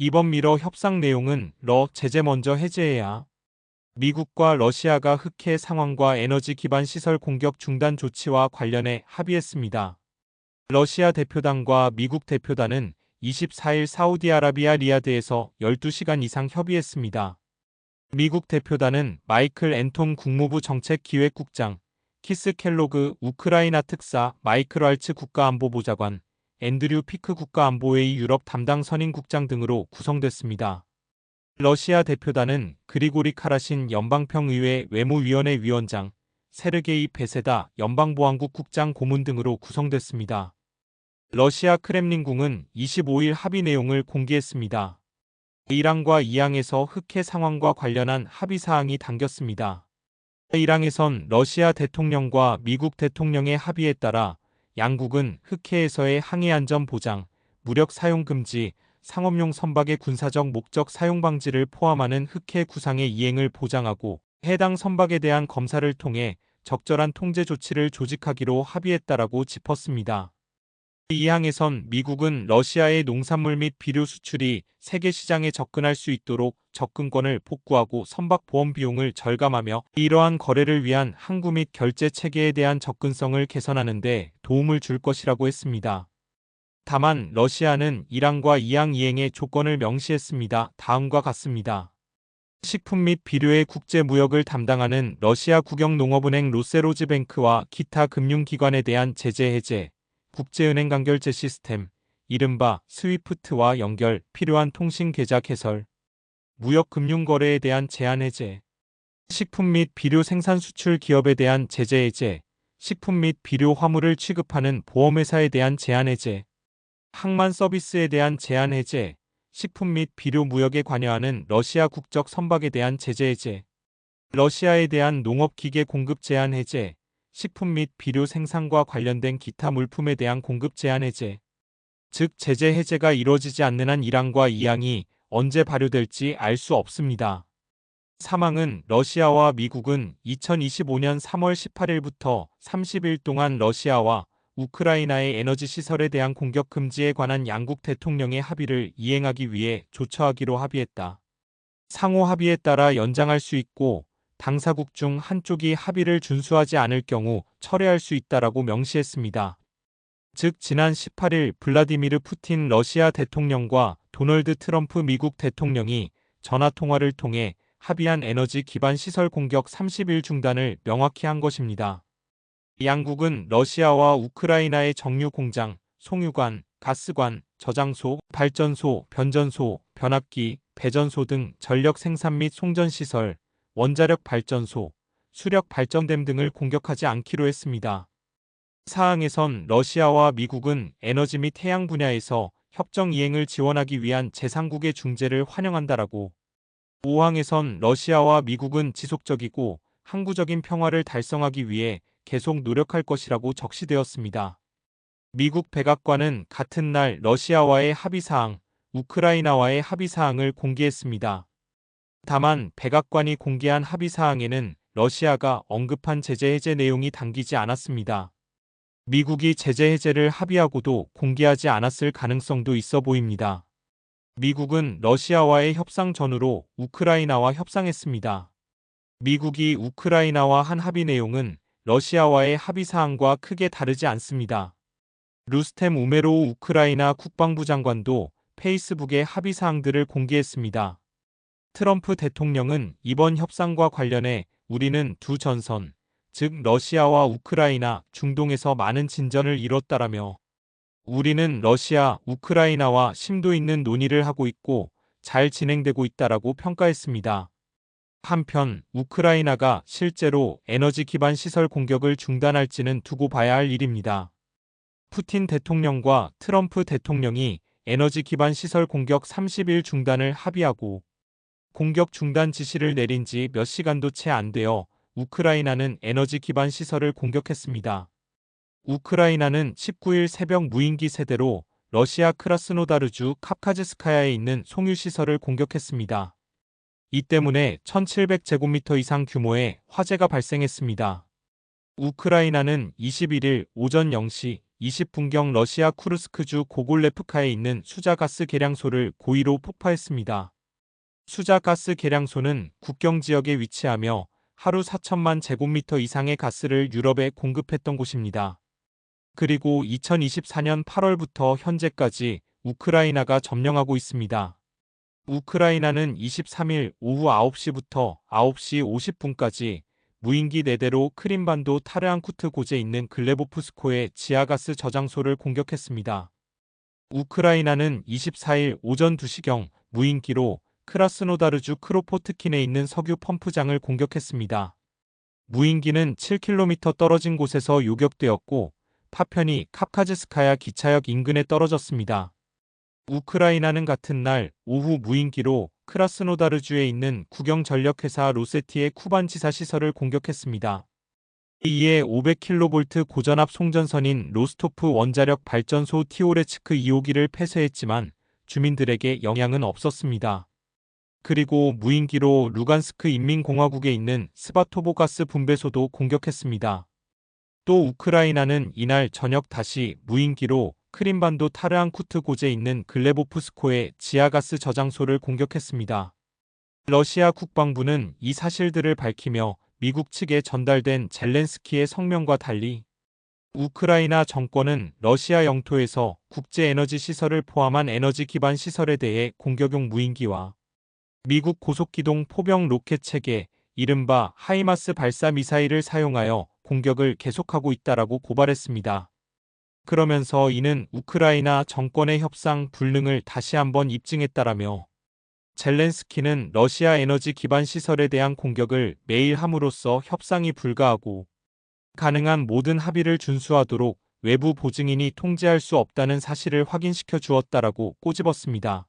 이번 미러 협상 내용은 제재 먼저 해제해야 미국과 러시아가 흑해 상황과 에너지 기반 시설 공격 중단 조치와 관련해 합의했습니다. 러시아 대표단과 미국 대표단은 24일 사우디아라비아 리야드에서 12시간 이상 협의했습니다. 미국 대표단은 마이클 앤톰 국무부 정책기획국장, 키스 켈로그 우크라이나 특사 마이클 왈츠 국가안보보좌관, 앤드류 피크 국가안보회의 유럽 담당 선임국장 등으로 구성됐습니다. 러시아 대표단은 그리고리 카라신 연방평의회 외무위원회 위원장, 세르게이 베세다 연방보안국 국장 고문 등으로 구성됐습니다. 러시아 크렘린궁은 25일 합의 내용을 공개했습니다. 이란과 이항에서 흑해 상황과 관련한 합의사항이 담겼습니다. 이란에선 러시아 대통령과 미국 대통령의 합의에 따라 양국은 흑해에서의 항해안전 보장, 무력 사용 금지, 상업용 선박의 군사적 목적 사용 방지를 포함하는 흑해 구상의 이행을 보장하고 해당 선박에 대한 검사를 통해 적절한 통제 조치를 조직하기로 합의했다라고 짚었습니다. 이 항에선 미국은 러시아의 농산물 및 비료 수출이 세계 시장에 접근할 수 있도록 접근권을 복구하고 선박 보험 비용을 절감하며 이러한 거래를 위한 항구 및 결제 체계에 대한 접근성을 개선하는 데 도움을 줄 것이라고 했습니다. 다만 러시아는 이란과 이항 이행의 조건을 명시했습니다. 다음과 같습니다. 식품 및 비료의 국제 무역을 담당하는 러시아 국영농업은행 로세로즈뱅크와 기타 금융기관에 대한 제재 해제, 국제은행 간결제 시스템, 이른바 스위프트와 연결, 필요한 통신 계좌 개설, 무역 금융 거래에 대한 제한 해제, 식품 및 비료 생산 수출 기업에 대한 제재 해제, 식품 및 비료 화물을 취급하는 보험회사에 대한 제한 해제, 항만 서비스에 대한 제한 해제, 식품 및 비료 무역에 관여하는 러시아 국적 선박에 대한 제재 해제, 러시아에 대한 농업기계 공급 제한 해제, 식품 및 비료 생산과 관련된 기타 물품에 대한 공급 제한 해제. 즉 제재 해제가 이루어지지 않는 한 이란과 이항이 언제 발효될지 알 수 없습니다. 사망은 러시아와 미국은 2025년 3월 18일부터 30일 동안 러시아와 우크라이나의 에너지 시설에 대한 공격 금지에 관한 양국 대통령의 합의를 이행하기 위해 조처하기로 합의했다. 상호 합의에 따라 연장할 수 있고 당사국 중 한쪽이 합의를 준수하지 않을 경우 철회할 수 있다라고 명시했습니다. 즉 지난 18일 블라디미르 푸틴 러시아 대통령과 도널드 트럼프 미국 대통령이 전화통화를 통해 합의한 에너지 기반 시설 공격 30일 중단을 명확히 한 것입니다. 양국은 러시아와 우크라이나의 정유 공장, 송유관, 가스관, 저장소, 발전소, 변전소, 변압기, 배전소 등 전력 생산 및 송전시설, 원자력 발전소, 수력 발전댐 등을 공격하지 않기로 했습니다. 사항에선 러시아와 미국은 에너지 및 해양 분야에서 협정 이행을 지원하기 위한 제3국의 중재를 환영한다라고 5항에선 러시아와 미국은 지속적이고 항구적인 평화를 달성하기 위해 계속 노력할 것이라고 적시되었습니다. 미국 백악관은 같은 날 러시아와의 합의사항, 우크라이나와의 합의사항을 공개했습니다. 다만 백악관이 공개한 합의사항에는 러시아가 언급한 제재 해제 내용이 담기지 않았습니다. 미국이 제재 해제를 합의하고도 공개하지 않았을 가능성도 있어 보입니다. 미국은 러시아와의 협상 전후로 우크라이나와 협상했습니다. 미국이 우크라이나와 한 합의 내용은 러시아와의 합의사항과 크게 다르지 않습니다. 루스템 우메로우 우크라이나 국방부 장관도 페이스북에 합의사항들을 공개했습니다. 트럼프 대통령은 이번 협상과 관련해 우리는 두 전선, 즉 러시아와 우크라이나, 중동에서 많은 진전을 이뤘다라며 우리는 러시아, 우크라이나와 심도 있는 논의를 하고 있고 잘 진행되고 있다라고 평가했습니다. 한편 우크라이나가 실제로 에너지 기반 시설 공격을 중단할지는 두고 봐야 할 일입니다. 푸틴 대통령과 트럼프 대통령이 에너지 기반 시설 공격 30일 중단을 합의하고 공격 중단 지시를 내린 지 몇 시간도 채 안 되어 우크라이나는 에너지 기반 시설을 공격했습니다. 우크라이나는 19일 새벽 무인기 세대로 러시아 크라스노다르주 카카즈스카야에 있는 송유시설을 공격했습니다. 이 때문에 1700제곱미터 이상 규모의 화재가 발생했습니다. 우크라이나는 21일 오전 0시 20분경 러시아 쿠르스크주 고골레프카에 있는 수자가스 계량소를 고의로 폭파했습니다. 수자가스 계량소는 국경 지역에 위치하며 하루 4천만 제곱미터 이상의 가스를 유럽에 공급했던 곳입니다. 그리고 2024년 8월부터 현재까지 우크라이나가 점령하고 있습니다. 우크라이나는 23일 오후 9시부터 9시 50분까지 무인기 4대로 크림반도 타르안쿠트 고제에 있는 글레보프스코의 지하가스 저장소를 공격했습니다. 우크라이나는 24일 오전 2시경 무인기로 크라스노다르주 크로포트킨에 있는 석유 펌프장을 공격했습니다. 무인기는 7km 떨어진 곳에서 요격되었고 파편이 카프카즈스카야 기차역 인근에 떨어졌습니다. 우크라이나는 같은 날 오후 무인기로 크라스노다르주에 있는 국영전력회사 로세티의 쿠반지사 시설을 공격했습니다. 이에 500kV 고전압 송전선인 로스토프 원자력 발전소 티오레츠크 2호기를 폐쇄했지만 주민들에게 영향은 없었습니다. 그리고 무인기로 루간스크 인민공화국에 있는 스바토보가스 분배소도 공격했습니다. 또 우크라이나는 이날 저녁 다시 무인기로 크림반도 타르안쿠트 고제에 있는 글레보프스코의 지하가스 저장소를 공격했습니다. 러시아 국방부는 이 사실들을 밝히며 미국 측에 전달된 젤렌스키의 성명과 달리 우크라이나 정권은 러시아 영토에서 국제에너지 시설을 포함한 에너지 기반 시설에 대해 공격용 무인기와 미국 고속기동 포병 로켓 체계, 이른바 하이마스 발사 미사일을 사용하여 공격을 계속하고 있다라고 고발했습니다. 그러면서 이는 우크라이나 정권의 협상 불능을 다시 한번 입증했다라며 젤렌스키는 러시아 에너지 기반 시설에 대한 공격을 매일 함으로써 협상이 불가하고 가능한 모든 합의를 준수하도록 외부 보증인이 통제할 수 없다는 사실을 확인시켜 주었다라고 꼬집었습니다.